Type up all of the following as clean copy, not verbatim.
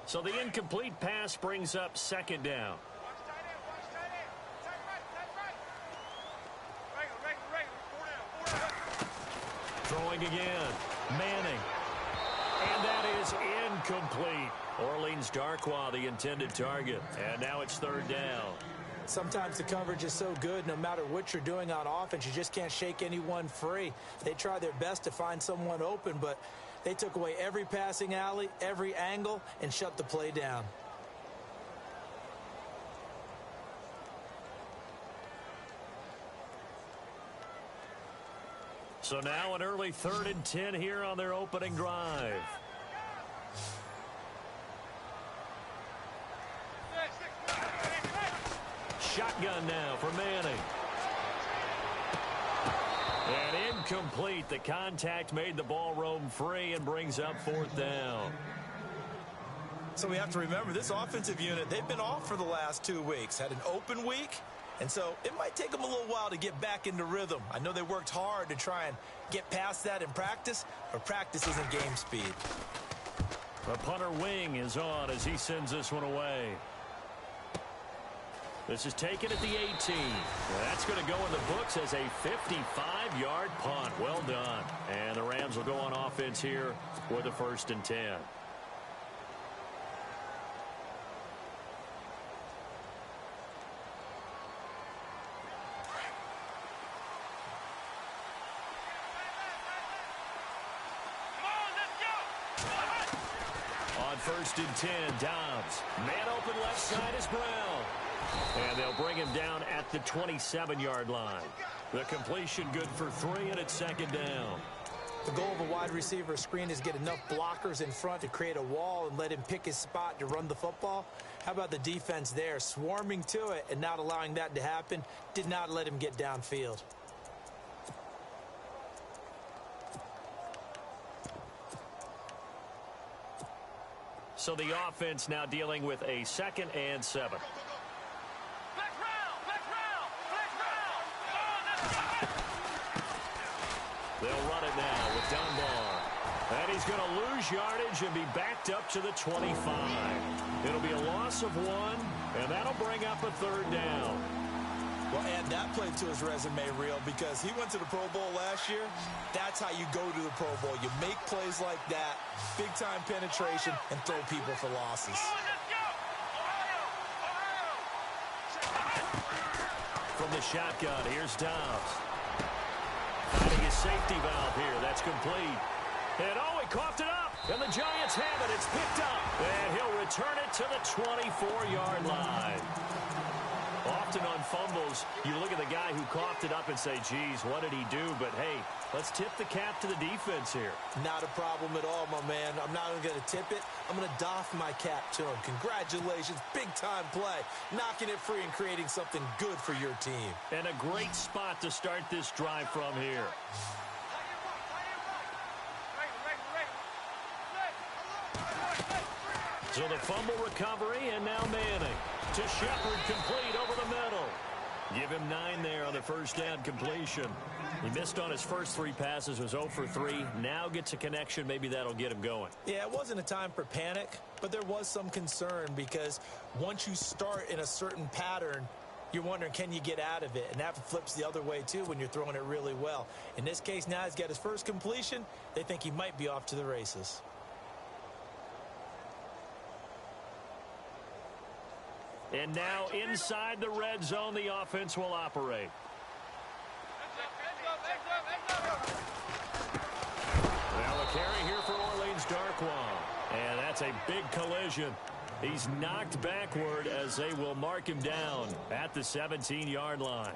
So the incomplete pass brings up second down. Throwing again. Manning. And that is incomplete. Orleans Darkwa, the intended target. And now it's third down. Sometimes the coverage is so good, no matter what you're doing on offense, you just can't shake anyone free. They try their best to find someone open, but they took away every passing alley, every angle, and shut the play down. So now an early 3rd and 10 here on their opening drive. Shotgun now for Manning. And incomplete. The contact made the ball roam free and brings up 4th down. So we have to remember this offensive unit, they've been off for the last 2 weeks. Had an open week. And so it might take them a little while to get back into rhythm. I know they worked hard to try and get past that in practice, but practice isn't game speed. The punter wing is on as he sends this one away. This is taken at the 18. That's going to go in the books as a 55-yard punt. Well done. And the Rams will go on offense here with a 1st and 10. On 1st and 10, Dobbs. Man open left side is Brown. And they'll bring him down at the 27-yard line. The completion good for 3, and it's 2nd down. The goal of a wide receiver screen is get enough blockers in front to create a wall and let him pick his spot to run the football. How about the defense there, swarming to it and not allowing that to happen? Did not let him get downfield. So the offense now dealing with a 2nd and 7. They'll run it now with Dunbar. And he's going to lose yardage and be backed up to the 25. It'll be a loss of 1, and that'll bring up a 3rd down. Well, add that play to his resume reel because he went to the Pro Bowl last year. That's how you go to the Pro Bowl. You make plays like that, big-time penetration, and throw people for losses. From the shotgun, here's Dobbs. Finding his safety valve here. That's complete. And oh, he coughed it up. And the Giants have it. It's picked up. And he'll return it to the 24-yard line. Often on fumbles, you look at the guy who coughed it up and say, geez, what did he do? But, hey, let's tip the cap to the defense here. Not a problem at all, my man. I'm not even going to tip it. I'm going to doff my cap to him. Congratulations. Big-time play. Knocking it free and creating something good for your team. And a great spot to start this drive from here. So the fumble recovery, and now Manning. To Shepard, complete over the middle. Give him 9 there on the 1st down completion. He missed on his first 3 passes, was 0 for 3. Now gets a connection. Maybe that'll get him going. Yeah, it wasn't a time for panic, but there was some concern because once you start in a certain pattern, you're wondering, can you get out of it? And that flips the other way, too, when you're throwing it really well. In this case, now he's got his first completion. They think he might be off to the races. And now inside the red zone, the offense will operate. Well, a carry here for Orleans Darkwa. And that's a big collision. He's knocked backward as they will mark him down at the 17-yard line.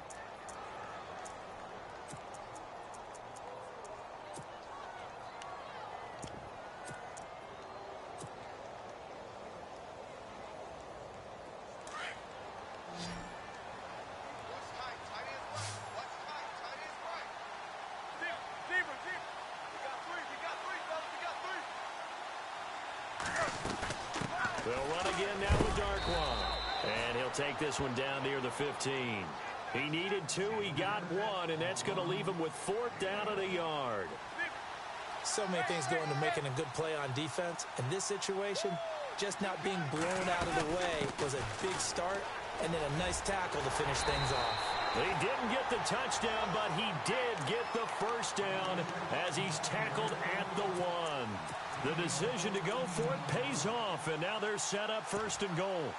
They'll run again now with Darkwa. And he'll take this one down near the 15. He needed 2, he got 1, and that's going to leave him with 4th down at a yard. So many things go into making a good play on defense. In this situation, just not being blown out of the way was a big start, and then a nice tackle to finish things off. He didn't get the touchdown, but he did get the first down as he's tackled at the 1. The decision to go for it pays off, and now they're set up 1st and goal.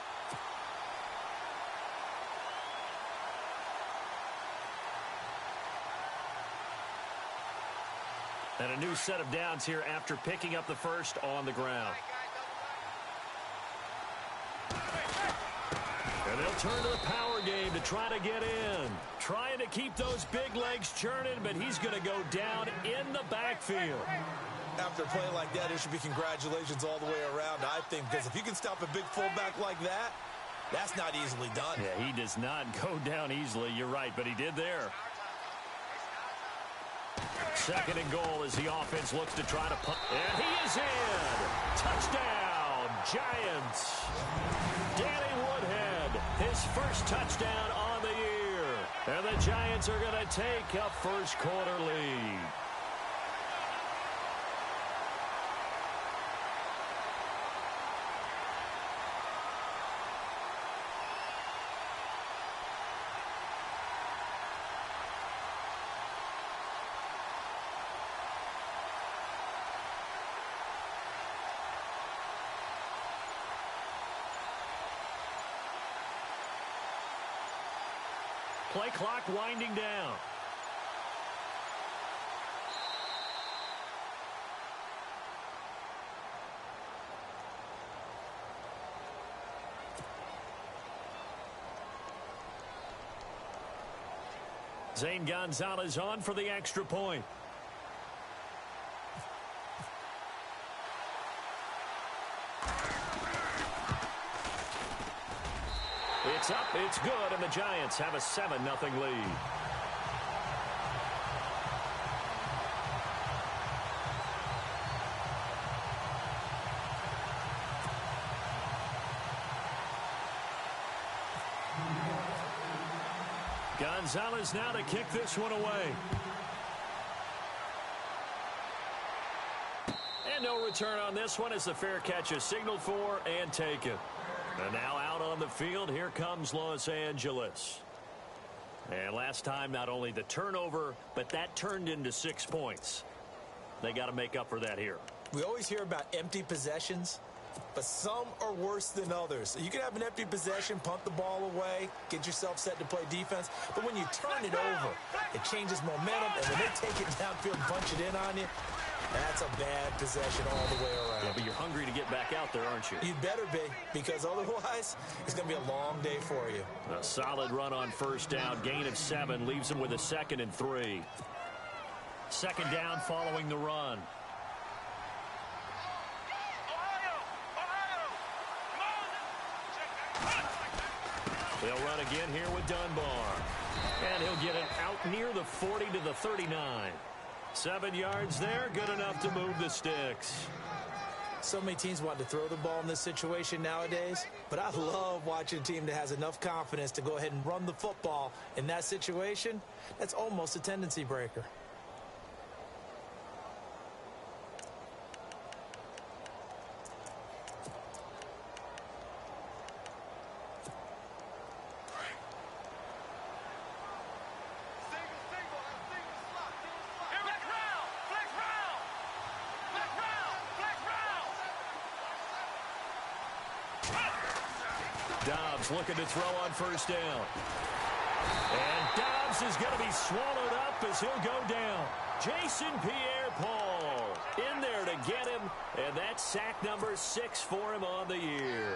And a new set of downs here after picking up the first on the ground. And they'll turn to the power game to try to get in. Trying to keep those big legs churning, but he's going to go down in the backfield. After a play like that, there should be congratulations all the way around, I think, because if you can stop a big fullback like that, that's not easily done. Yeah, he does not go down easily. You're right, but he did there. 2nd and goal as the offense looks to try to punt. And he is in. Touchdown, Giants. Danny Woodhead, his first touchdown on the year. And the Giants are going to take a first quarter lead. Play clock winding down. Zane Gonzalez on for the extra point. It's up, it's good, and the Giants have a 7-0 lead. Gonzalez now to kick this one away. And no return on this one as the fair catch is signaled for and taken. And now out on the field, here comes Los Angeles. And last time, not only the turnover, but that turned into 6 points. They got to make up for that here. We always hear about empty possessions, but some are worse than others. You can have an empty possession, punt the ball away, get yourself set to play defense, but when you turn it over, it changes momentum, and when they take it downfield and punch it in on you, that's a bad possession all the way around. Yeah, but you're hungry to get back out there, aren't you? You'd better be, because otherwise, it's going to be a long day for you. A solid run on first down. Gain of 7 leaves them with a 2nd and 3. 2nd down following the run. They'll run again here with Dunbar. And he'll get it out near the 40 to the 39. 7 yards there, good enough to move the sticks. So many teams want to throw the ball in this situation nowadays, but I love watching a team that has enough confidence to go ahead and run the football in that situation. That's almost a tendency breaker. Dobbs looking to throw on first down. And Dobbs is going to be swallowed up as he'll go down. Jason Pierre-Paul in there to get him, and that's sack number 6 for him on the year.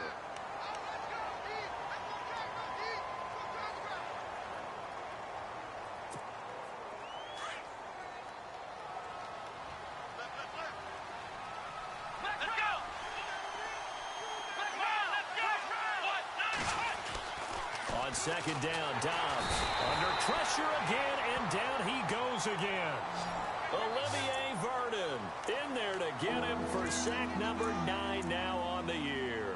On 2nd down, Dobbs under pressure again, and down he goes again. Olivier Vernon in there to get him for sack number 9 now on the year.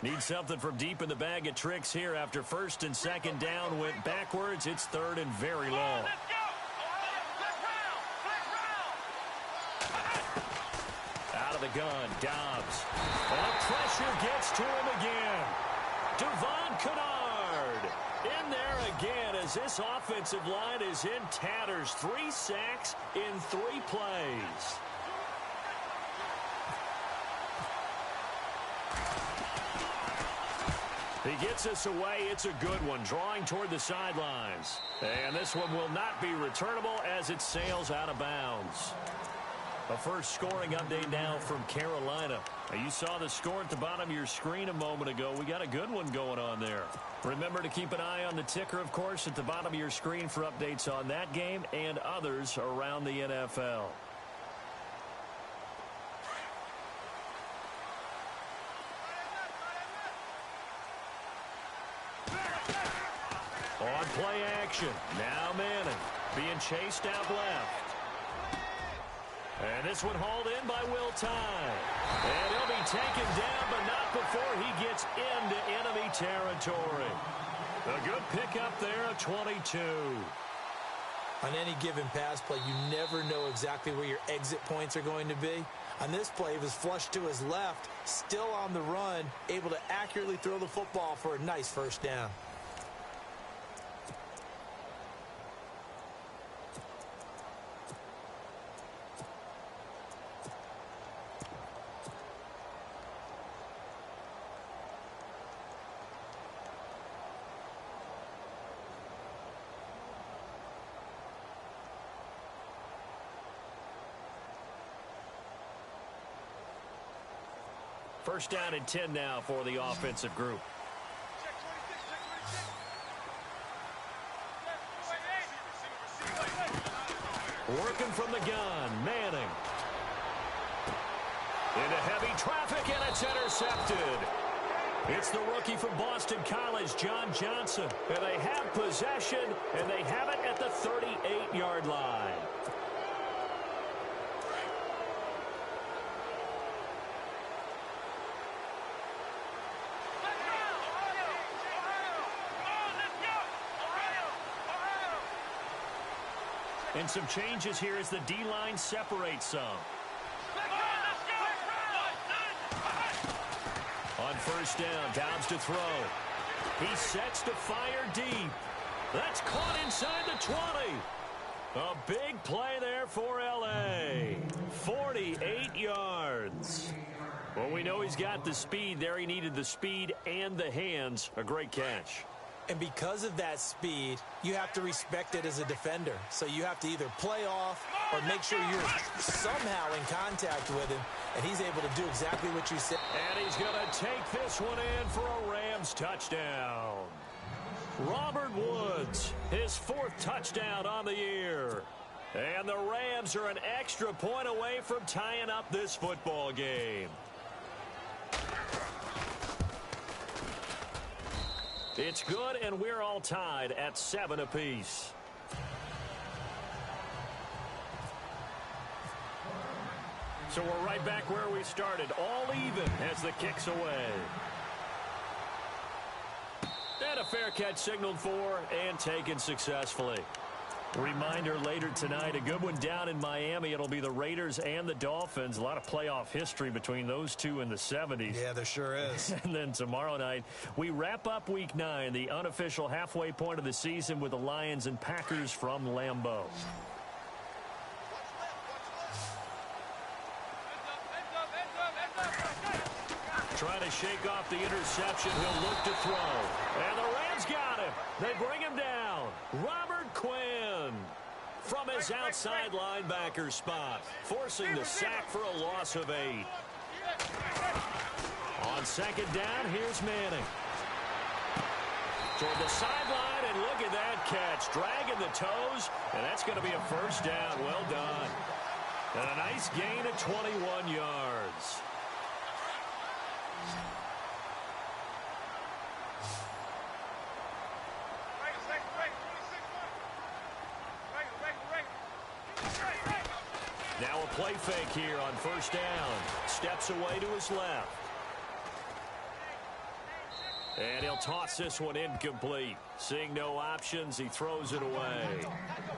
Need something from deep in the bag of tricks here after first and second down went backwards. It's third and very long. Out of the gun, Dobbs. And pressure gets to him again. Devon Kennard in there again as this offensive line is in tatters. 3 sacks in 3 plays. He gets us away. It's a good one, drawing toward the sidelines. And this one will not be returnable as it sails out of bounds. A first scoring update now from Carolina. You saw the score at the bottom of your screen a moment ago. We got a good one going on there. Remember to keep an eye on the ticker, of course, at the bottom of your screen for updates on that game and others around the NFL. On play action. Now Manning being chased out left. And this one hauled in by Will Tye. And he'll be taken down, but not before he gets into enemy territory. A good pickup there of 22. On any given pass play, you never know exactly where your exit points are going to be. On this play, he was flushed to his left, still on the run, able to accurately throw the football for a nice first down. First down and 10 now for the offensive group. Working from the gun, Manning. Into heavy traffic, and it's intercepted. It's the rookie from Boston College, John Johnson. And they have possession, and they have it at the 38-yard line. And some changes here as the D-line separates some. On first down, Dobbs to throw. He sets to fire deep. That's caught inside the 20. A big play there for L.A. 48 yards. Well, we know he's got the speed there. He needed the speed and the hands. A great catch. And because of that speed, you have to respect it as a defender. So you have to either play off or make sure you're somehow in contact with him, and he's able to do exactly what you said. And he's going to take this one in for a Rams touchdown. Robert Woods, his 4th touchdown on the year. And the Rams are an extra point away from tying up this football game. It's good, and we're all tied at 7 apiece. So we're right back where we started, all even as the kick's away. And a fair catch signaled for and taken successfully. Reminder later tonight, a good one down in Miami. It'll be the Raiders and the Dolphins. A lot of playoff history between those two in the 70s. Yeah, there sure is. And then tomorrow night, we wrap up Week 9, the unofficial halfway point of the season with the Lions and Packers from Lambeau. Trying to shake off the interception. He'll look to throw. And the Rams got him. They bring him down. Robert Quinn from his outside linebacker spot, forcing the sack for a loss of 8. On second down, here's Manning. Toward the sideline, and look at that catch. Dragging the toes, and that's going to be a first down. Well done. And a nice gain of 21 yards. Now a play fake here on first down. Steps away to his left. And he'll toss this one incomplete. Seeing no options, he throws it away.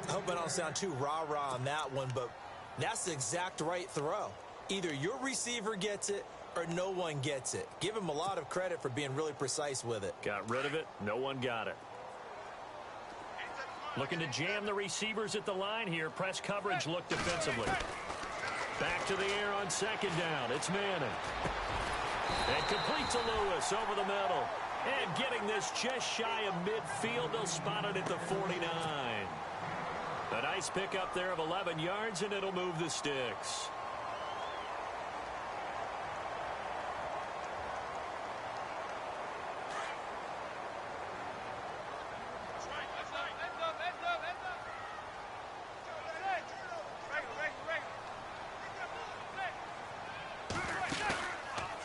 I hope I don't sound too rah-rah on that one, but that's the exact right throw. Either your receiver gets it or no one gets it. Give him a lot of credit for being really precise with it. Got rid of it. No one got it. Looking to jam the receivers at the line here. Press coverage look defensively. Back to the air on second down. It's Manning. And complete to Lewis over the middle. And getting this just shy of midfield. They'll spot it at the 49. A nice pickup there of 11 yards, and it'll move the sticks.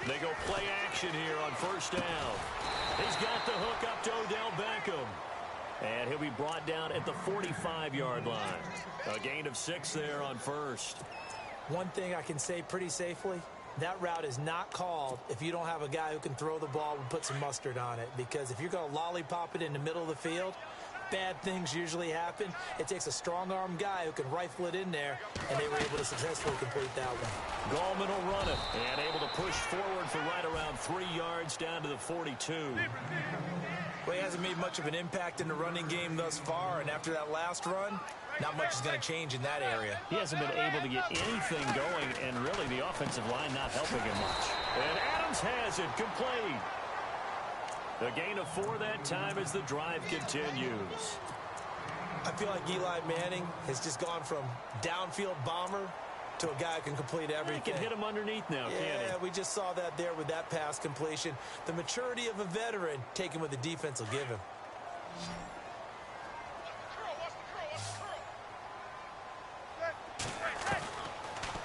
They go play action here on first down. He's got the hook up to Odell Beckham. And he'll be brought down at the 45-yard line. A gain of 6 there on first. One thing I can say pretty safely, that route is not called if you don't have a guy who can throw the ball and put some mustard on it. Because if you're going to lollipop it in the middle of the field, bad things usually happen. It takes a strong-arm guy who can rifle it in there, and they were able to successfully complete that one. Gallman will run it, and able to push forward for right around 3 yards down to the 42. Well, he hasn't made much of an impact in the running game thus far, and after that last run, not much is going to change in that area. He hasn't been able to get anything going, and really the offensive line not helping him much. And Adams has it complete. A gain of 4 that time as the drive continues. I feel like Eli Manning has just gone from downfield bomber to a guy who can complete everything. He can hit him underneath now, can't he? Yeah, we just saw that there with that pass completion. The maturity of a veteran taken what the defense will give him.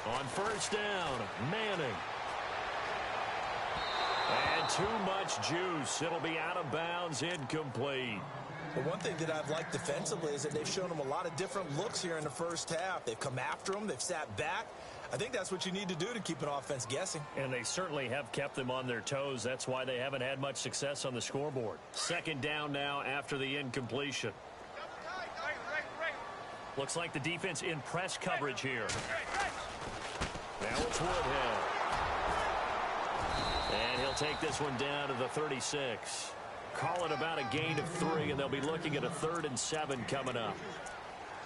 On first down, Manning. And too much juice. It'll be out of bounds, incomplete. But one thing that I've liked defensively is that they've shown him a lot of different looks here in the first half. They've come after him. They've sat back. I think that's what you need to do to keep an offense guessing. And they certainly have kept them on their toes. That's why they haven't had much success on the scoreboard. Second down now after the incompletion. Looks like the defense in press coverage here. Now it's Woodhead. And he'll take this one down to the 36. Call it about a gain of 3, and they'll be looking at a 3rd and 7 coming up.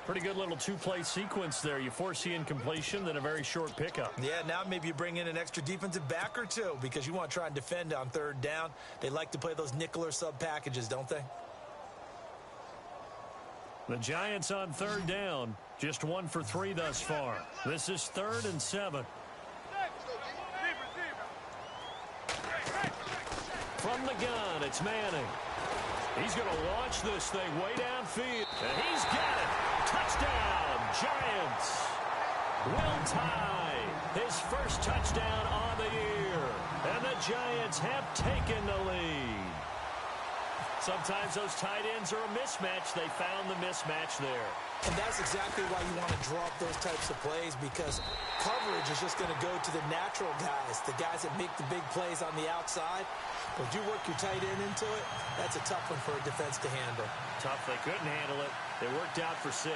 Pretty good little two-play sequence there. You force the incompletion, then a very short pickup. Yeah, now maybe you bring in an extra defensive back or two because you want to try and defend on 3rd down. They like to play those nickel or sub packages, don't they? The Giants on 3rd down. Just 1 for 3 thus far. This is 3rd and 7. From the gun, it's Manning. He's going to launch this thing way downfield. And he's got it. Touchdown, Giants. Will Tye, his first touchdown on the year. And the Giants have taken the lead. Sometimes those tight ends are a mismatch. They found the mismatch there. And that's exactly why you want to draw up those types of plays, because coverage is just going to go to the natural guys, the guys that make the big plays on the outside. But if you work your tight end into it, that's a tough one for a defense to handle. Tough. They couldn't handle it. They worked out for 6.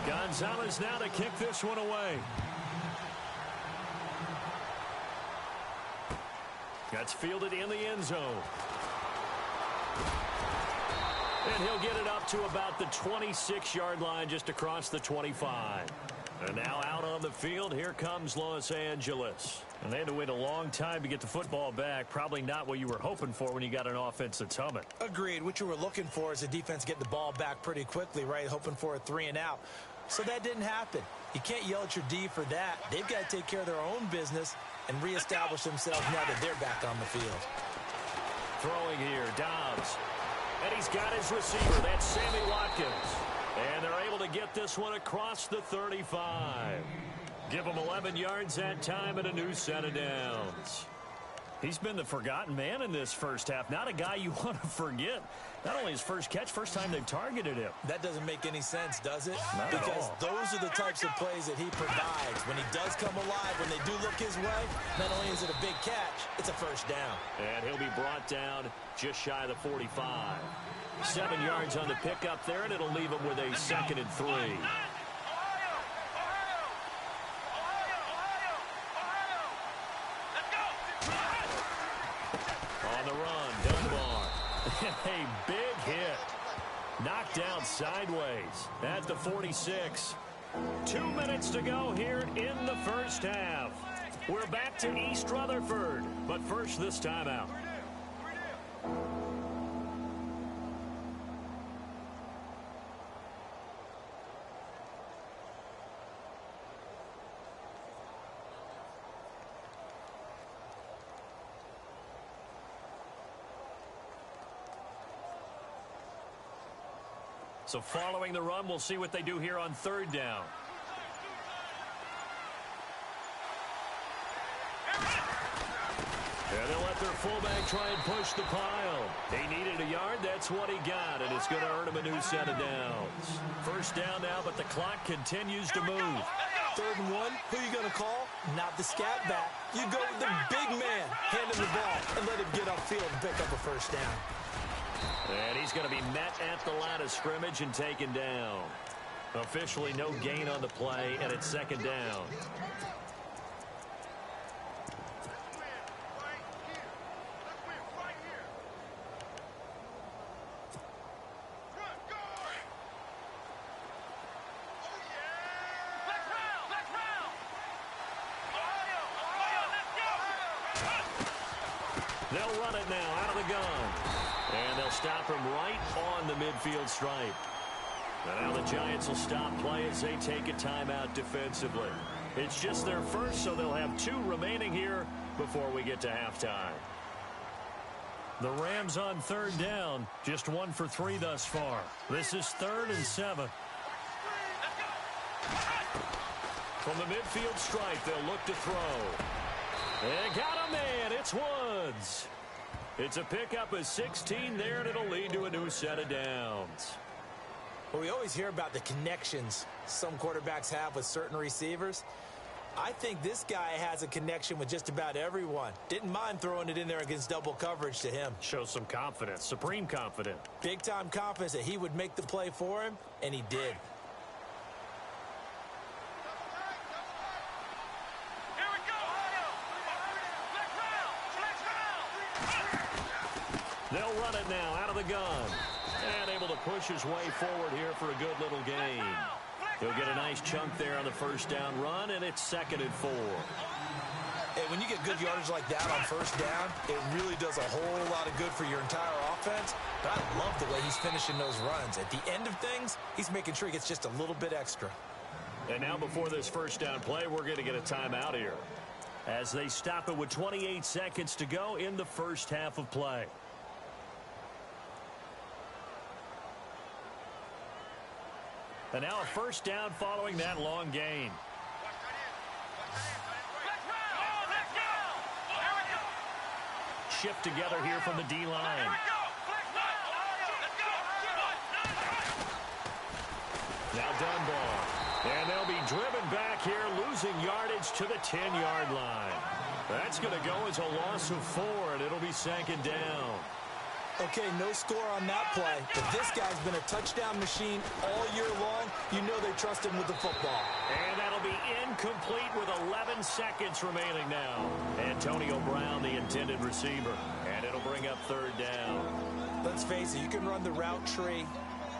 Gonzalez now to kick this one away. That's fielded in the end zone. And he'll get it up to about the 26-yard line, just across the 25. And now out on the field, here comes Los Angeles. And they had to wait a long time to get the football back. Probably not what you were hoping for when you got an offense that's humming. Agreed. What you were looking for is the defense getting the ball back pretty quickly, right? Hoping for a 3 and out. So that didn't happen. You can't yell at your D for that. They've got to take care of their own business and reestablish themselves now that they're back on the field. Throwing here, Dobbs. And he's got his receiver. That's Sammy Watkins. And they're able to get this one across the 35. Give them 11 yards that time and a new set of downs. He's been the forgotten man in this first half. Not a guy you want to forget. Not only his first catch, first time they've targeted him. That doesn't make any sense, does it? Not because at all. those are the types of plays that he provides. When he does come alive, when they do look his way, not only is it a big catch, it's a first down. And he'll be brought down just shy of the 45. 7 yards on the pickup there, and it'll leave him with a 2nd and 3. On the run, Dunbar. A big hit. Knocked down sideways at the 46. 2 minutes to go here in the first half. We're back to East Rutherford, but first this timeout. So following the run, we'll see what they do here on 3rd down. And they'll let their fullback try and push the pile. He needed a yard. That's what he got, and it's going to earn him a new set of downs. First down now, but the clock continues to move. 3rd and 1, who are you going to call? Not the scat back. You go with the big man, hand him the ball, and let him get upfield and pick up a first down. And he's going to be met at the line of scrimmage and taken down. Officially no gain on the play, and it's 2nd down. They'll run it now out of the gun. And they'll stop him right on the midfield stripe. And now the Giants will stop play as they take a timeout defensively. It's just their first, so they'll have 2 remaining here before we get to halftime. The Rams on 3rd down, just 1 for 3 thus far. This is 3rd and 7. From the midfield stripe, they'll look to throw. They got a man. It's Woods. It's a pickup of 16 there, and it'll lead to a new set of downs. Well, we always hear about the connections some quarterbacks have with certain receivers. I think this guy has a connection with just about everyone. Didn't mind throwing it in there against double coverage to him. Shows some confidence, supreme confidence. Big-time confidence that he would make the play for him, and he did. They'll run it now out of the gun. And able to push his way forward here for a good little gain. He'll get a nice chunk there on the first down run, and it's 2nd and 4. Hey, when you get good yardage like that on first down, it really does a whole lot of good for your entire offense. But I love the way he's finishing those runs. At the end of things, he's making sure he gets just a little bit extra. And now before this first down play, we're going to get a timeout here, as they stop it with 28 seconds to go in the first half of play. And now a first down following that long gain. Shift together here from the D-line. Now Dunbar. And they'll be driven back here, losing yardage to the 10-yard line. That's going to go as a loss of 4, and it'll be 2nd down. Okay, no score on that play, but this guy's been a touchdown machine all year long. You know they trust him with the football. And that'll be incomplete with 11 seconds remaining now. Antonio Brown, the intended receiver, and it'll bring up 3rd down. Let's face it, you can run the route tree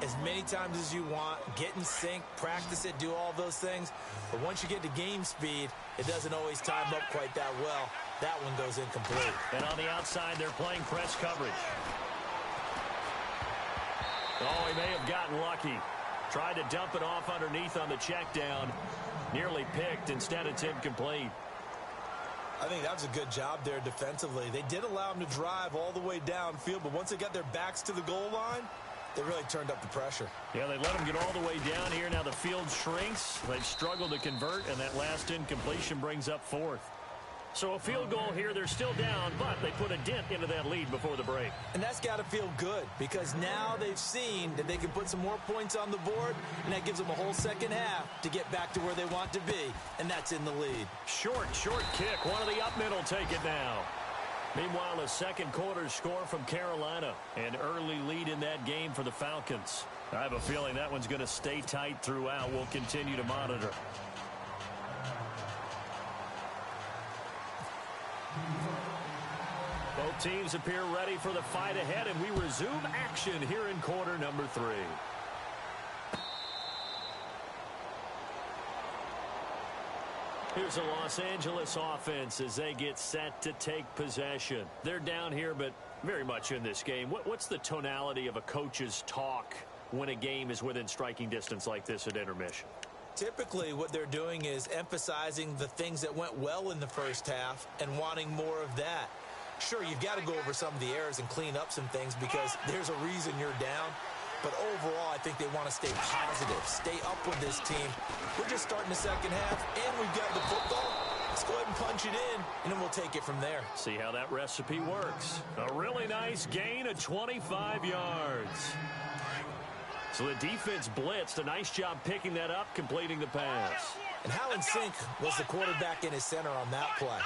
as many times as you want, get in sync, practice it, do all those things. But once you get to game speed, it doesn't always time up quite that well. That one goes incomplete. And on the outside, they're playing press coverage. Oh, he may have gotten lucky. Tried to dump it off underneath on the check down. Nearly picked. Instead, it's incomplete. I think that was a good job there defensively. They did allow him to drive all the way downfield, but once they got their backs to the goal line, they really turned up the pressure. Yeah, they let him get all the way down here. Now the field shrinks. They've struggled to convert, and that last incompletion brings up 4th. So a field goal here, they're still down, but they put a dent into that lead before the break. And that's got to feel good because now they've seen that they can put some more points on the board, and that gives them a whole second half to get back to where they want to be, and that's in the lead. Short kick. One of the up middle take it now. Meanwhile, a second quarter score from Carolina. An early lead in that game for the Falcons. I have a feeling that one's going to stay tight throughout. We'll continue to monitor. Both teams appear ready for the fight ahead, and we resume action here in quarter number 3. Here's the Los Angeles offense as they get set to take possession. They're down here, but very much in this game. What's the tonality of a coach's talk when a game is within striking distance like this at intermission? Typically, what they're doing is emphasizing the things that went well in the first half and wanting more of that. Sure, you've got to go over some of the errors and clean up some things because there's a reason you're down. But overall, I think they want to stay positive, stay up with this team. We're just starting the second half, and we've got the football. Let's go ahead and punch it in, and then we'll take it from there. See how that recipe works. A really nice gain of 25 yards. So the defense blitzed. A nice job picking that up, completing the pass. And how in sync was the quarterback in his center on that play?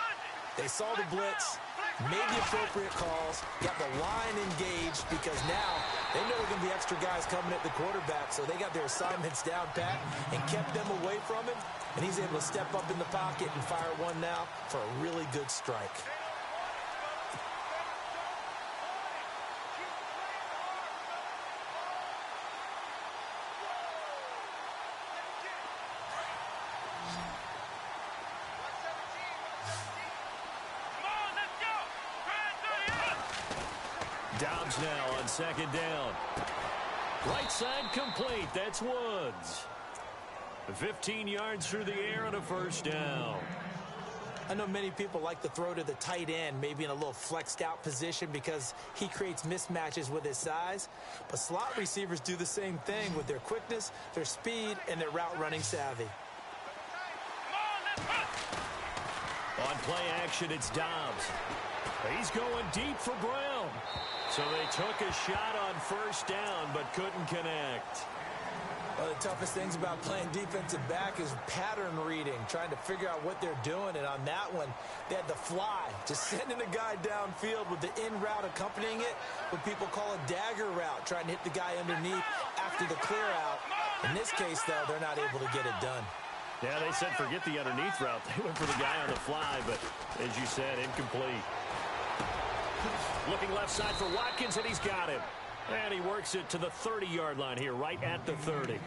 They saw the blitz, made the appropriate calls, got the line engaged because now they know there are going to be extra guys coming at the quarterback, so they got their assignments down pat and kept them away from him, and he's able to step up in the pocket and fire one now for a really good strike. Dobbs now on second down. Right side complete. That's Woods. 15 yards through the air and a first down. I know many people like to throw to the tight end, maybe in a little flexed out position because he creates mismatches with his size. But slot receivers do the same thing with their quickness, their speed, and their route running savvy. On play action, it's Dobbs. He's going deep for Brown. So they took a shot on first down, but couldn't connect. One of the toughest things about playing defensive back is pattern reading, trying to figure out what they're doing. And on that one, they had the fly, just sending a guy downfield with the in route accompanying it, what people call a dagger route, trying to hit the guy underneath after the clear out. In this case, though, they're not able to get it done. Yeah, they said forget the underneath route. They went for the guy on the fly, but as you said, incomplete. Looking left side for Watkins, and he's got him. And he works it to the 30-yard line here, right at the 30.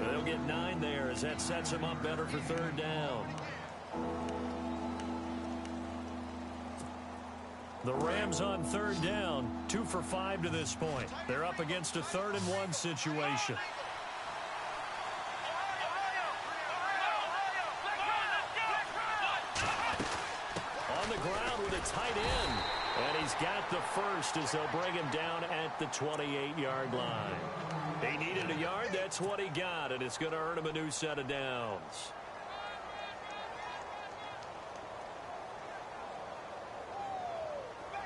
They'll get 9 there as that sets him up better for third down. The Rams on third down, 2 for 5 to this point. They're up against a 3rd and 1 situation. On the ground with a tight end. And he's got the first as they'll bring him down at the 28-yard line. He needed a yard. That's what he got, and it's going to earn him a new set of downs.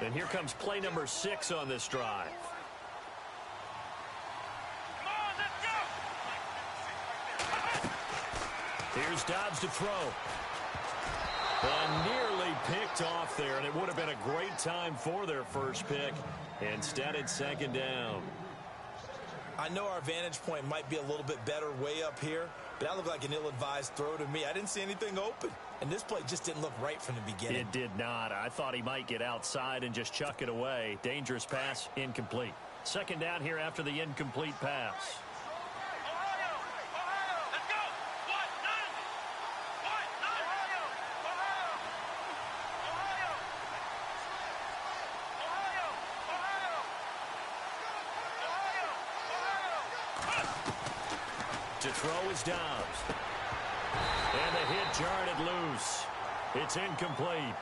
And here comes play number 6 on this drive. Here's Dobbs to throw. And nearly picked off there, and it would have been a great time for their first pick. Instead, it's second down. I know our vantage point might be a little bit better way up here, but that looked like an ill-advised throw to me. I didn't see anything open, and this play just didn't look right from the beginning. It did not. I thought he might get outside and just chuck it away. Dangerous pass, incomplete. Second down here after the incomplete pass. To throw is Dobbs. And the hit jarred it loose. It's incomplete.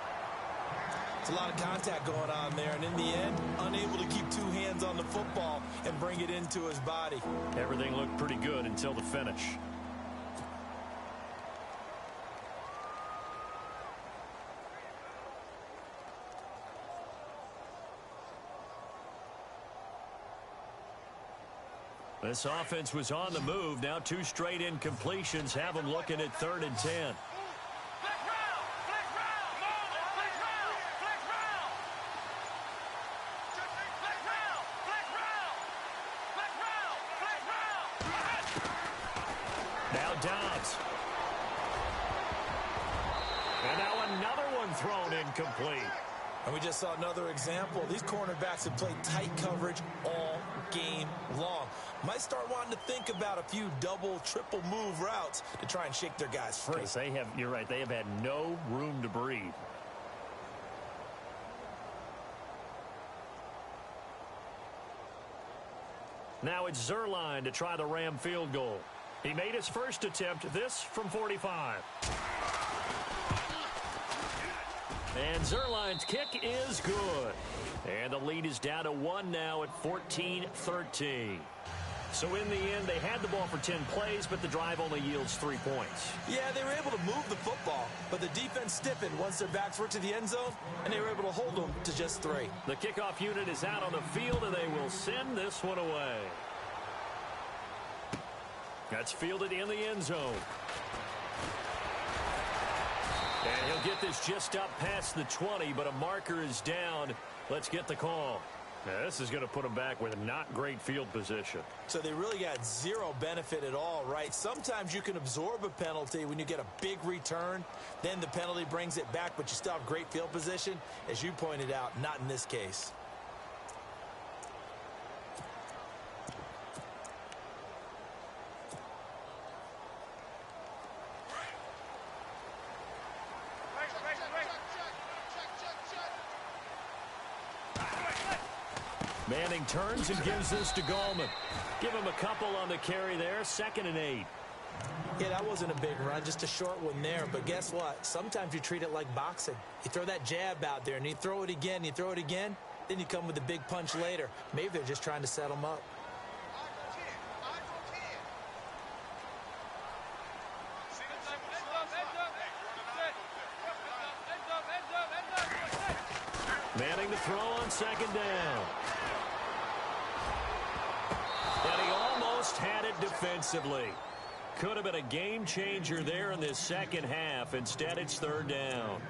It's a lot of contact going on there, and in the end, unable to keep 2 hands on the football and bring it into his body. Everything looked pretty good until the finish. This offense was on the move. Now 2 straight incompletions have them looking at 3rd and 10. Now Dobbs. And now another one thrown incomplete. And we just saw another example. These cornerbacks have played tight coverage all game long. Might start wanting to think about a few double, triple move routes to try and shake their guys free. You're right, they have had no room to breathe. Now it's Zerline to try the Ram field goal. He made his first attempt, this from 45. And Zerline's kick is good. And the lead is down to 1 now at 14-13. So in the end, they had the ball for 10 plays, but the drive only yields 3 points. Yeah, they were able to move the football, but the defense stiffened once their backs were to the end zone, and they were able to hold them to just 3. The kickoff unit is out on the field, and they will send this one away. That's fielded in the end zone. And he'll get this just up past the 20, but a marker is down. Let's get the call. Now, this is going to put them back with not great field position. So they really got zero benefit at all, right? Sometimes you can absorb a penalty when you get a big return. Then the penalty brings it back, but you still have great field position. As you pointed out, not in this case. Manning turns and gives this to Gallman. Give him a couple on the carry there, 2nd and 8. Yeah, that wasn't a big run, just a short one there. But guess what? Sometimes you treat it like boxing. You throw that jab out there, and you throw it again, you throw it again, then you come with a big punch later. Maybe they're just trying to set them up. Manning to throw on 2nd down. And he almost had it defensively. Could have been a game changer there in this second half. Instead, it's 3rd down.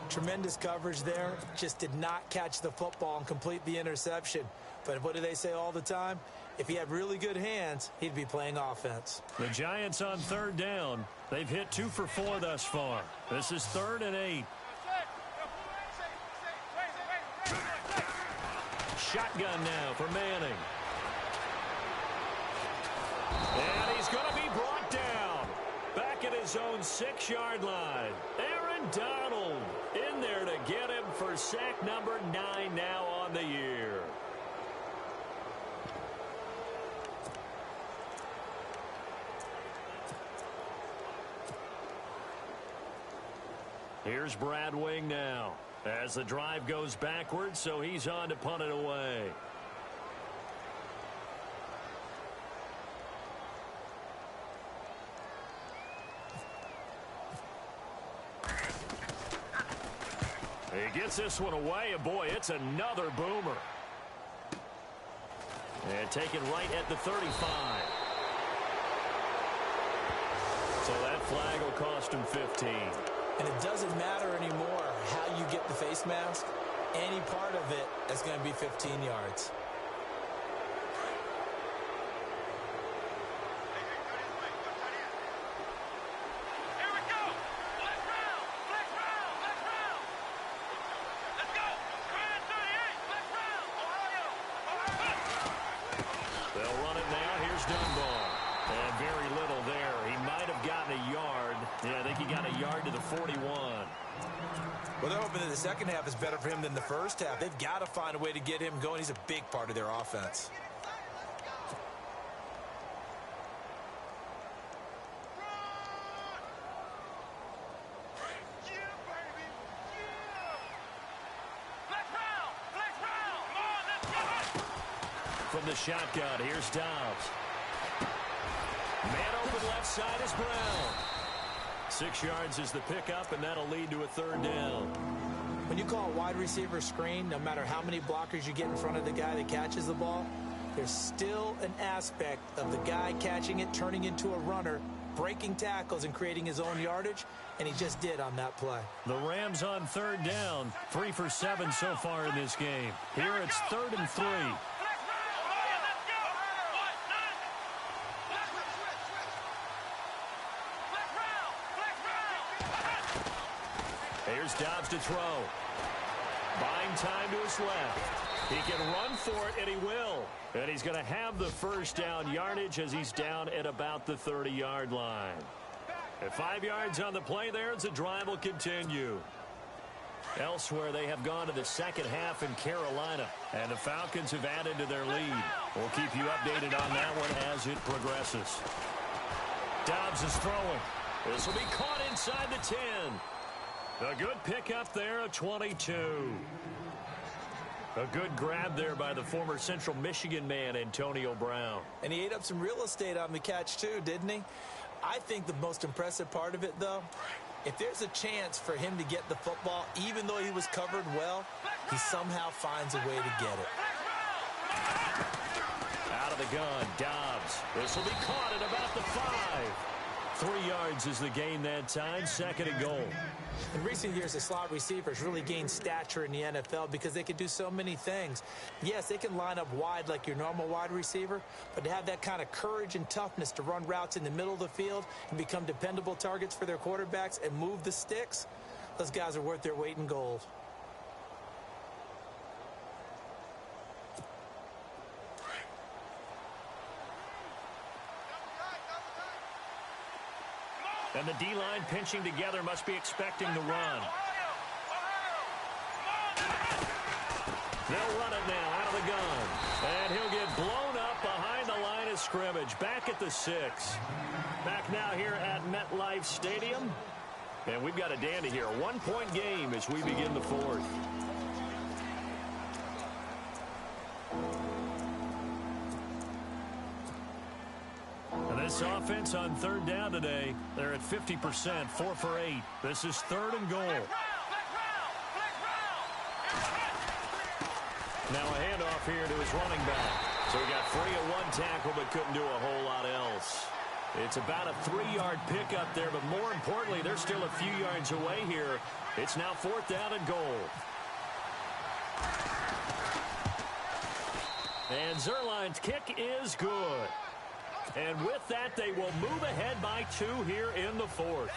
Tremendous coverage there. Just did not catch the football and complete the interception. But what do they say all the time? If he had really good hands, he'd be playing offense. The Giants on 3rd down. They've hit 2 for 4 thus far. This is 3rd and 8. Shotgun now for Manning. And he's going to be brought down. Back at his own 6-yard line. Aaron Donald in there to get him for sack number 9 now on the year. Here's Brad Wing now. As the drive goes backwards, so he's on to punt it away. He gets this one away, and boy, it's another boomer. And taken right at the 35. So that flag will cost him 15. And it doesn't matter anymore how you get the face mask. Any part of it is going to be 15 yards. Here we go. Let's round. Let's round. Let's round. Let's go. Ryan 38. Let's round. Ohio. They'll run it now. Here's Dunbar. And very little there. He might have gotten a yard. Yeah, I think he got a yard to the 41. Well, they're hoping that the second half is better for him than the first half. They've got to find a way to get him going. He's a big part of their offense. From the shotgun, here's Dobbs. Man open left side is Brown. 6 yards is the pickup, and that'll lead to a 3rd down. When you call a wide receiver screen, no matter how many blockers you get in front of the guy that catches the ball, there's still an aspect of the guy catching it, turning into a runner, breaking tackles and creating his own yardage, and he just did on that play. The Rams on third down, 3 for 7 so far in this game. Here it's 3rd and 3. Here's Dobbs to throw. Buying time to his left. He can run for it, and he will. And he's going to have the first down yardage as he's down at about the 30-yard line. At 5 yards on the play there as the drive will continue. Elsewhere, they have gone to the second half in Carolina, and the Falcons have added to their lead. We'll keep you updated on that one as it progresses. Dobbs is throwing. This will be caught inside the 10. A good pickup there, a 22. A good grab there by the former Central Michigan man, Antonio Brown. And he ate up some real estate on the catch, too, didn't he? I think the most impressive part of it, though, if there's a chance for him to get the football, even though he was covered well, he somehow finds a way to get it. Out of the gun, Dobbs. This will be caught at about the 5. 3 yards is the gain that time, 2nd and goal. In recent years, the slot receivers really gained stature in the NFL because they can do so many things. Yes, they can line up wide like your normal wide receiver, but to have that kind of courage and toughness to run routes in the middle of the field and become dependable targets for their quarterbacks and move the sticks, those guys are worth their weight in gold. And the D-line pinching together must be expecting the run. They'll run it now out of the gun. And he'll get blown up behind the line of scrimmage. Back at the 6. Back now here at MetLife Stadium. And we've got a dandy here. A 1-point game as we begin the 4th. This offense on 3rd down today, they're at 50%, 4 for 8. This is 3rd and goal. Now a handoff here to his running back. So he got free of one tackle but couldn't do a whole lot else. It's about a 3-yard pickup there, but more importantly, they're still a few yards away here. It's now 4th down and goal. And Zerline's kick is good. And with that, they will move ahead by 2 here in the 4th.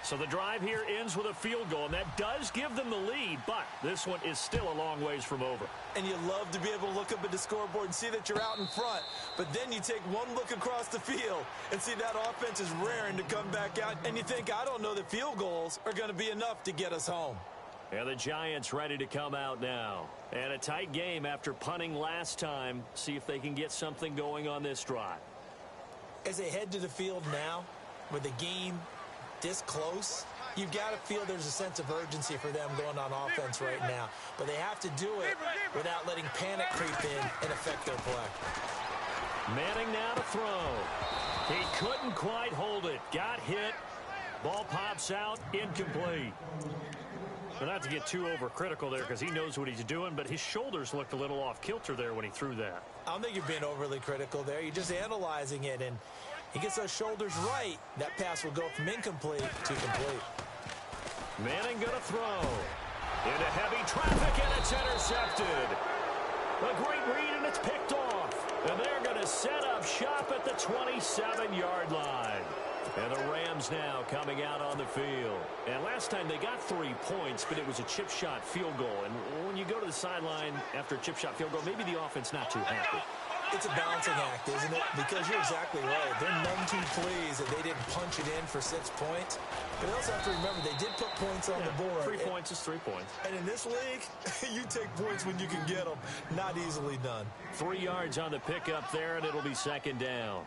So the drive here ends with a field goal, and that does give them the lead, but this one is still a long ways from over. And you love to be able to look up at the scoreboard and see that you're out in front, but then you take one look across the field and see that offense is raring to come back out, and you think, I don't know that field goals are going to be enough to get us home. And the Giants ready to come out now. And a tight game after punting last time. See if they can get something going on this drive. As they head to the field now, with the game this close, you've got to feel there's a sense of urgency for them going on offense right now. But they have to do it without letting panic creep in and affect their play. Manning now to throw. He couldn't quite hold it. Got hit. Ball pops out. Incomplete. But not to get too overcritical there because he knows what he's doing, but his shoulders looked a little off kilter there when he threw that. I don't think you're being overly critical there. You're just analyzing it, and he gets those shoulders right. That pass will go from incomplete to complete. Manning going to throw. Into heavy traffic, and it's intercepted. A great read, and it's picked off. And they're going to set up shop at the 27-yard line. And the Rams now coming out on the field. And last time they got 3 points, but it was a chip shot field goal. And when you go to the sideline after a chip shot field goal, maybe the offense not too happy. It's a balancing act, isn't it? Because you're exactly right. They're none too pleased that they didn't punch it in for 6 points. But they also have to remember they did put points on the board. 3 points is 3 points. And in this league, you take points when you can get them. Not easily done. 3 yards on the pickup there, and it'll be 2nd down.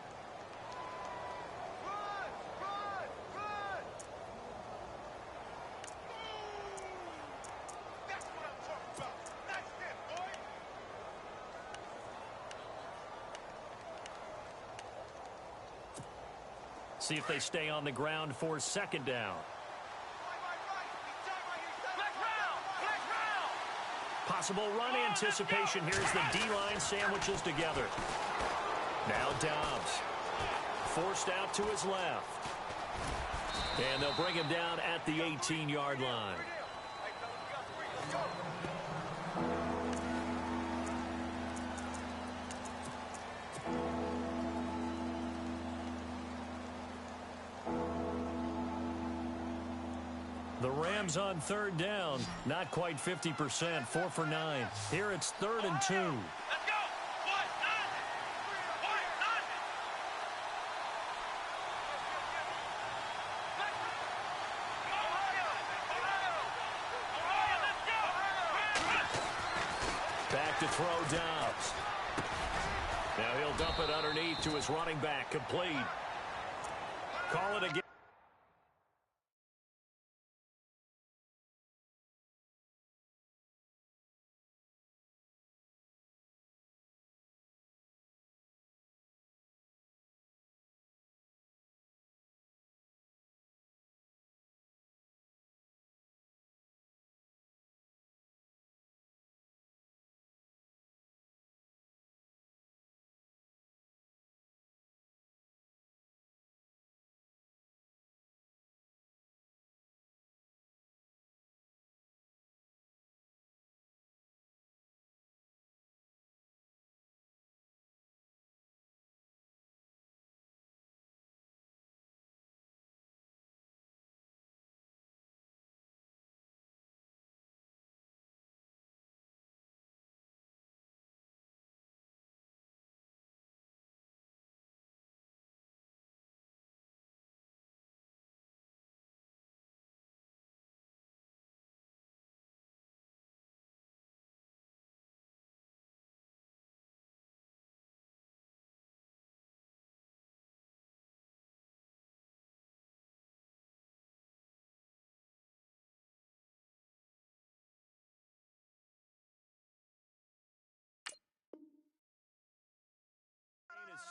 See if they stay on the ground for 2nd down. Possible run anticipation. Here's the D-line sandwiches together. Now Dobbs. Forced out to his left. And they'll bring him down at the 18-yard line. The Rams on third down, not quite 50%, 4 for 9. Here it's 3rd and 2. Let's go! What? Nothing! What? Nothing! Back to throw Dobbs. Now he'll dump it underneath to his running back, complete. Call it again.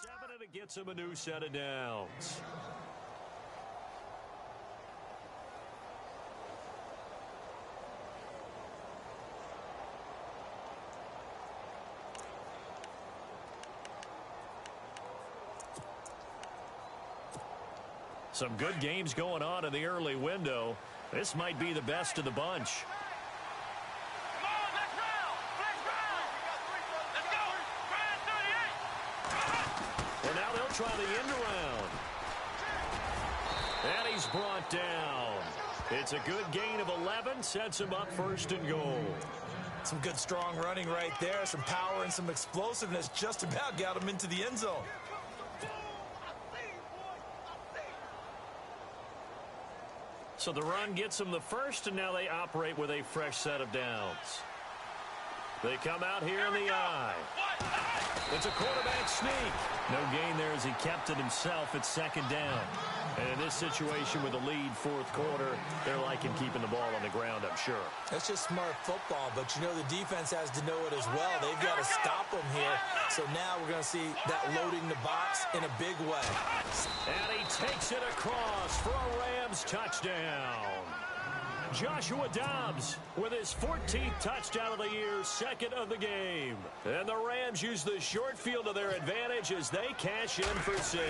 Seven, and it gets him a new set of downs. Some good games going on in the early window. This might be the best of the bunch. Come on, let's round! Let's round! Let's go! Try 38! Well, now they'll try the end around. And he's brought down. It's a good gain of 11. Sets him up 1st and goal. Some good strong running right there. Some power and some explosiveness just about got him into the end zone. So the run gets them the first, and now they operate with a fresh set of downs. They come out here in the eye. It's a quarterback sneak. No gain there as he kept it himself at 2nd down. And in this situation with the lead 4th quarter, they're liking keeping the ball on the ground, I'm sure. That's just smart football, but you know the defense has to know it as well. They've got to stop them here. So now we're going to see that loading the box in a big way. And he takes it across for a Rams touchdown. Joshua Dobbs with his 14th touchdown of the year, 2nd of the game. And the Rams use the short field to their advantage as they cash in for 6.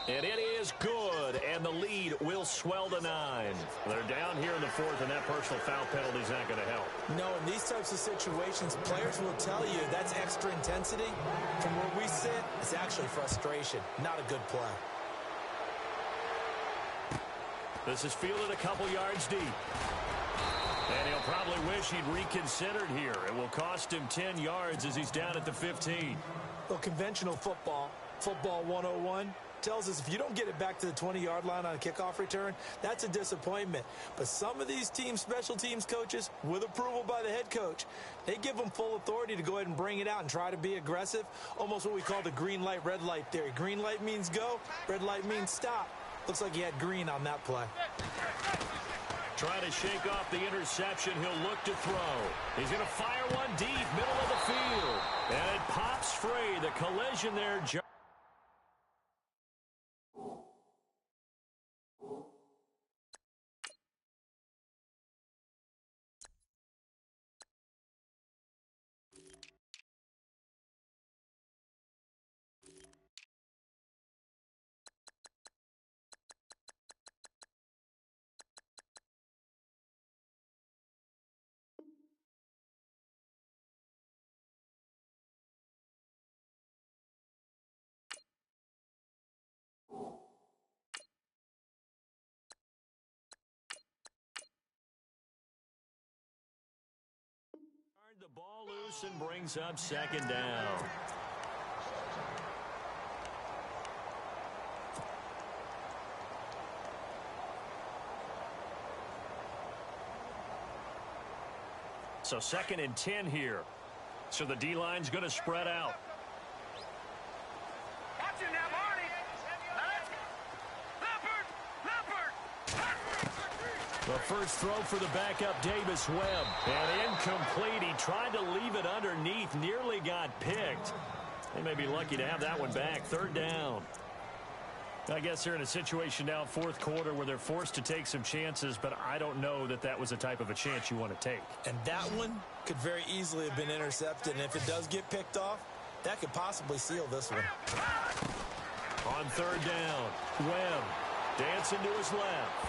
And it is good, and the lead will swell to 9. They're down here in the 4th, and that personal foul penalty is not going to help. No, in these types of situations, players will tell you that's extra intensity. From where we sit, it's actually frustration, not a good play. This is fielded a couple yards deep. And he'll probably wish he'd reconsidered here. It will cost him 10 yards as he's down at the 15. Well, conventional football 101, tells us if you don't get it back to the 20-yard line on a kickoff return, that's a disappointment. But some of these teams, special teams coaches, with approval by the head coach, they give them full authority to go ahead and bring it out and try to be aggressive, almost what we call the green light, red light theory. Green light means go, red light means stop. Looks like he had green on that play. Trying to shake off the interception. He'll look to throw. He's going to fire one deep, middle of the field. And it pops free. The collision there. ball loose and brings up second down. So 2nd and 10 here. So the D-line's going to spread out. The first throw for the backup, Davis Webb. And incomplete. He tried to leave it underneath. Nearly got picked. They may be lucky to have that one back. 3rd down. I guess they're in a situation now, 4th quarter, where they're forced to take some chances, but I don't know that that was the type of a chance you want to take. And that one could very easily have been intercepted, and if it does get picked off, that could possibly seal this one. On 3rd down, Webb dancing to his left.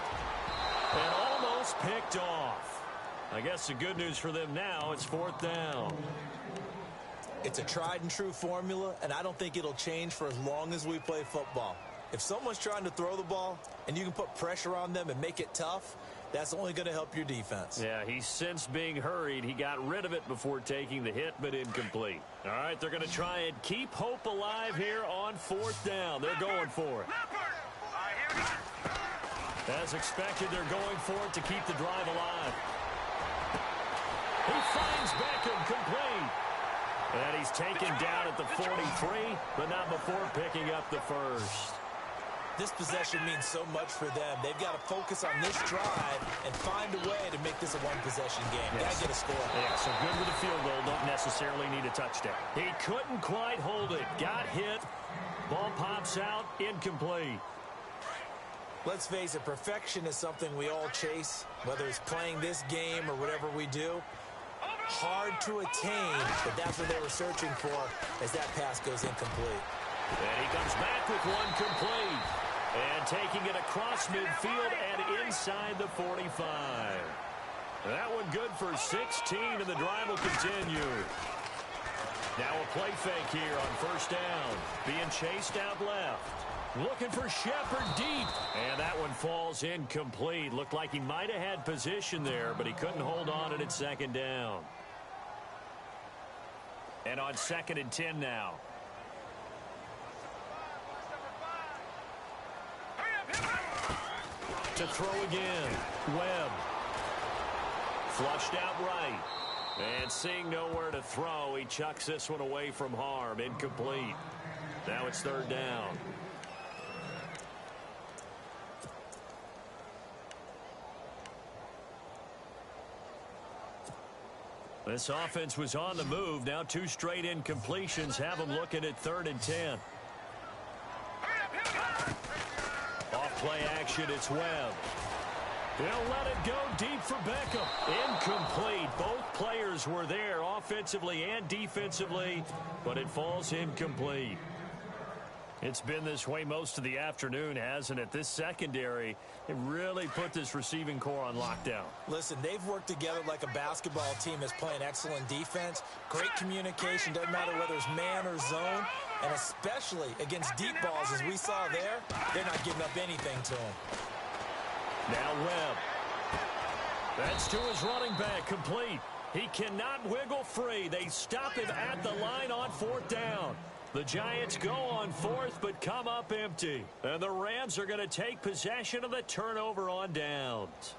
And almost picked off. I guess the good news for them now, it's 4th down. It's a tried and true formula, and I don't think it'll change for as long as we play football. If someone's trying to throw the ball and you can put pressure on them and make it tough, that's only going to help your defense. Yeah, he sensed being hurried. He got rid of it before taking the hit, but incomplete. All right, they're going to try and keep hope alive here on 4th down. They're going for it. As expected, they're going for it to keep the drive alive. He finds Beckham complete. And he's taken down at the 43, but not before picking up the first. This possession means so much for them. They've got to focus on this drive and find a way to make this a one-possession game. Yes. Got to get a score. Yeah, so good with a field goal. Don't necessarily need a touchdown. He couldn't quite hold it. Got hit. Ball pops out. Incomplete. Let's face it, perfection is something we all chase, whether it's playing this game or whatever we do. Hard to attain, but that's what they were searching for as that pass goes incomplete. And he comes back with one complete. And taking it across midfield and inside the 45. That one good for 16, and the drive will continue. Now a play fake here on 1st down. Being chased out left. Looking for Shepard deep. And that one falls incomplete. Looked like he might have had position there, but he couldn't hold on it at 2nd down. And on 2nd and 10 now. To throw again. Webb. Flushed out right. And seeing nowhere to throw, he chucks this one away from harm. Incomplete. Now it's 3rd down. This offense was on the move. Now 2 straight incompletions have them looking at 3rd and 10. Off play action, it's Webb. They'll let it go deep for Beckham. Incomplete. Both players were there offensively and defensively, but it falls incomplete. It's been this way most of the afternoon, hasn't it? This secondary, it really put this receiving core on lockdown. Listen, they've worked together like a basketball team that's playing excellent defense. Great communication, doesn't matter whether it's man or zone. And especially against deep balls, as we saw there, they're not giving up anything to them. Now Webb. That's to his running back, complete. He cannot wiggle free. They stop him at the line on 4th down. The Giants go on 4th, but come up empty. And the Rams are going to take possession of the turnover on downs.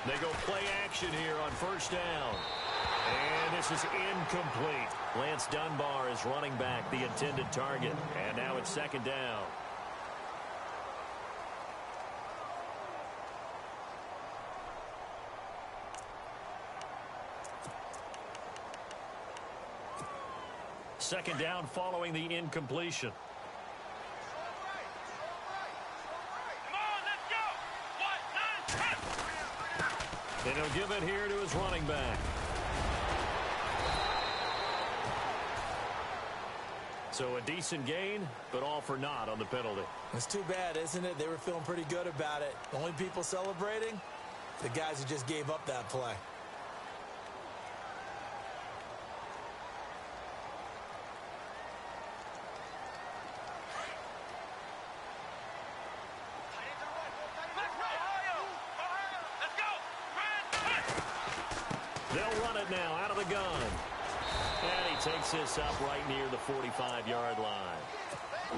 They go play action here on 1st down. And this is incomplete. Lance Dunbar is running back, the intended target. And now it's 2nd down. Second down following the incompletion. Come on, let's go. 1, 9, 10. And he'll give it here to his running back. So a decent gain, but all for naught on the penalty. It's too bad, isn't it? They were feeling pretty good about it. The only people celebrating, the guys who just gave up that play. They'll run it now out of the gun. And he takes this up right near the 45-yard line.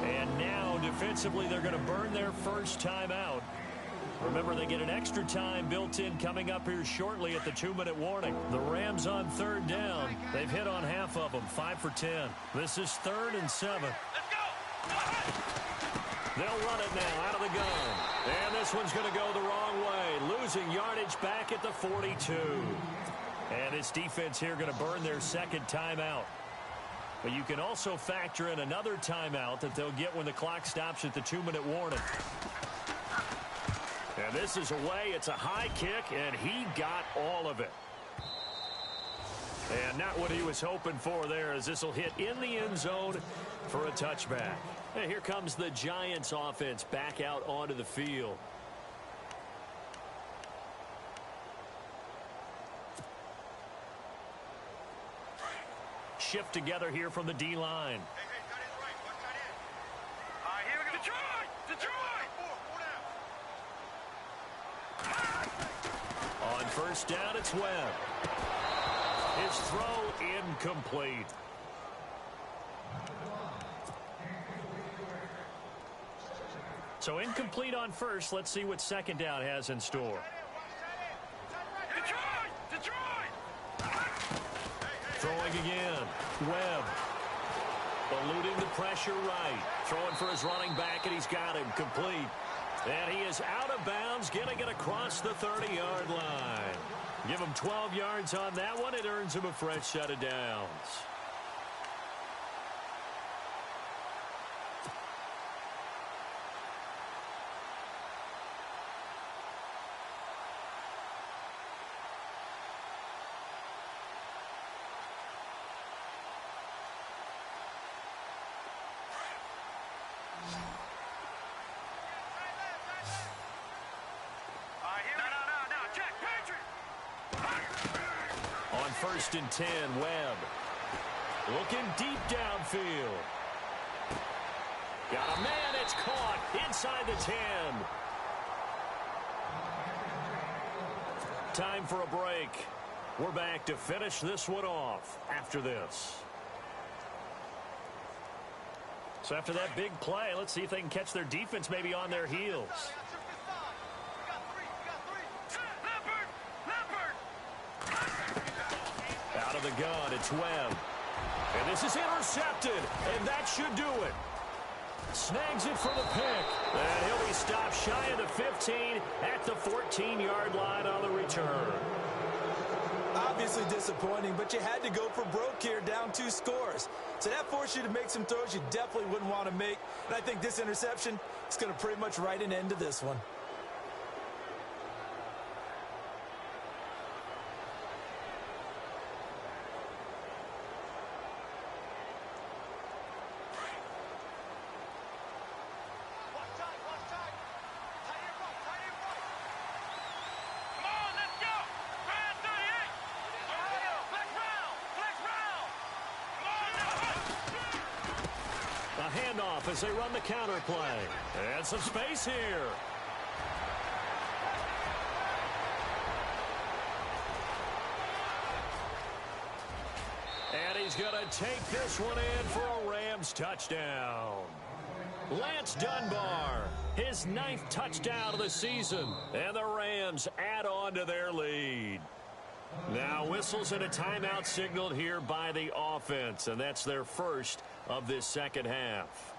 And now, defensively, they're going to burn their first timeout. Remember, they get an extra time built in coming up here shortly at the 2-minute warning. The Rams on third down. They've hit on half of them, 5 for 10. This is 3rd and 7. Let's go. They'll run it now out of the gun. And this one's going to go the wrong way, losing yardage back at the 42. And this defense here going to burn their second timeout. But you can also factor in another timeout that they'll get when the clock stops at the 2-minute warning. And this is away. It's a high kick, and he got all of it. And not what he was hoping for there, as this will hit in the end zone for a touchback. And here comes the Giants offense back out onto the field. Shift together here from the D-line. Here we go. Detroit! On first down, it's Webb. His throw incomplete. So incomplete on first. Let's see what second down has in store. Detroit! Throwing again. Webb. Eluding the pressure right. Throwing for his running back, and he's got him complete. And he is out of bounds, getting it across the 30-yard line. Give him 12 yards on that one. It earns him a fresh set of downs. On first and 10, Webb. Looking deep downfield. Got a man, it's caught inside the 10. Time for a break. We're back to finish this one off after this. So after that big play, let's see if they can catch their defense maybe on their heels. Out of the gun, it's Webb. And this is intercepted, and that should do it. Snags it for the pick. And he'll be stopped shy of the 15 at the 14-yard line on the return. Obviously disappointing, but you had to go for broke here, down 2 scores. So that forced you to make some throws you definitely wouldn't want to make. And I think this interception is going to pretty much write an end to this one. Handoff as they run the counter play. And some space here. And he's going to take this one in for a Rams touchdown. Lance Dunbar, his 9th touchdown of the season. And the Rams add on to their lead. Now whistles and a timeout signaled here by the offense, and that's their first of this second half.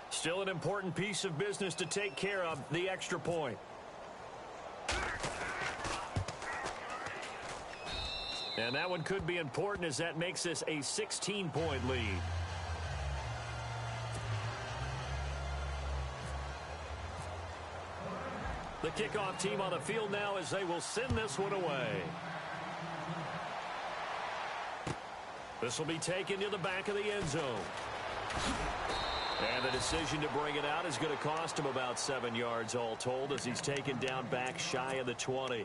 Still an important piece of business to take care of, the extra point. And that one could be important as that makes this a 16-point lead. The kickoff team on the field now as they will send this one away. This will be taken to the back of the end zone. And the decision to bring it out is going to cost him about 7 yards all told as he's taken down back shy of the 20.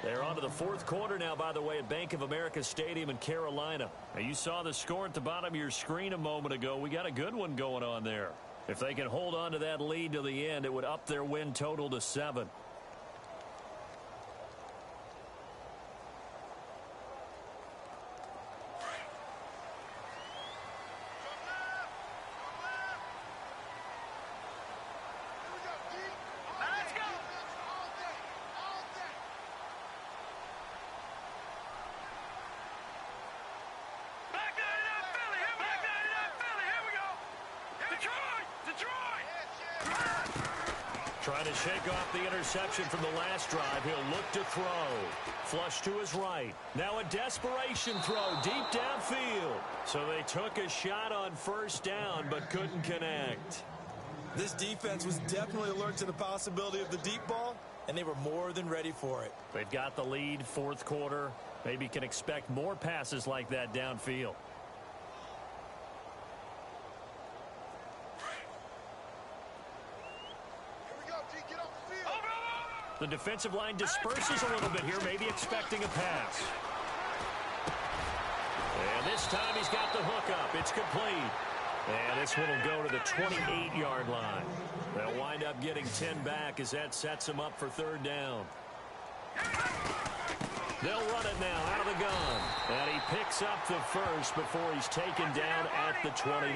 They're on to the fourth quarter now, by the way, at Bank of America Stadium in Carolina. Now, you saw the score at the bottom of your screen a moment ago. We got a good one going on there. If they can hold on to that lead to the end, it would up their win total to 7. Trying to shake off the interception from the last drive. He'll look to throw. Flush to his right. Now a desperation throw deep downfield. So they took a shot on first down but couldn't connect. This defense was definitely alert to the possibility of the deep ball, and they were more than ready for it. They've got the lead, fourth quarter. Maybe can expect more passes like that downfield. The defensive line disperses a little bit here, maybe expecting a pass. And this time he's got the hook up. It's complete. And this one will go to the 28-yard line. They'll wind up getting 10 back as that sets them up for third down. They'll run it now out of the gun. And he picks up the first before he's taken down at the 29.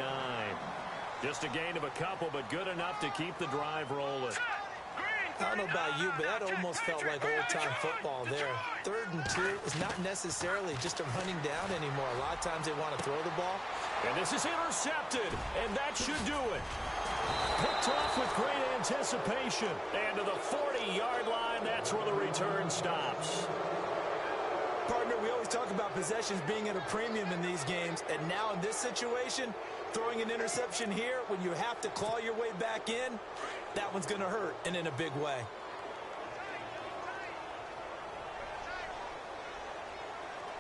Just a gain of a couple, but good enough to keep the drive rolling. I don't know about you, but that almost felt like old-time football there. 3rd and 2 is not necessarily just a running down anymore. A lot of times they want to throw the ball. And this is intercepted, and that should do it. Picked off with great anticipation. And to the 40-yard line, that's where the return stops. Partner, we always talk about possessions being at a premium in these games, and now in this situation, throwing an interception here when you have to claw your way back in, that one's going to hurt, and in a big way.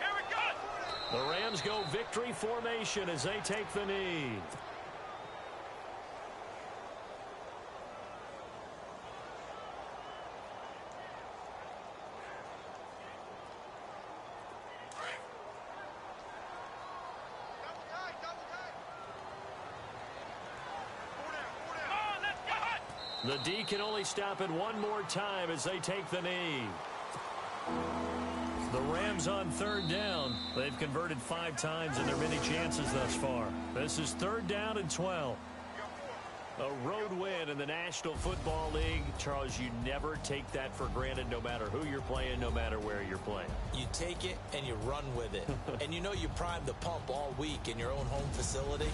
Here we go. The Rams go victory formation as they take the knee. The D can only stop it one more time as they take the knee. The Rams on third down. They've converted 5 times in their many chances thus far. This is 3rd down and 12. A road win in the National Football League. Charles, you never take that for granted no matter who you're playing, no matter where you're playing. You take it and you run with it. And you know you prime the pump all week in your own home facility.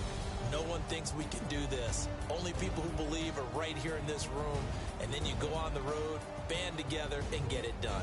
No one thinks we can do this. Only people who believe are right here in this room. And then you go on the road, band together, and get it done.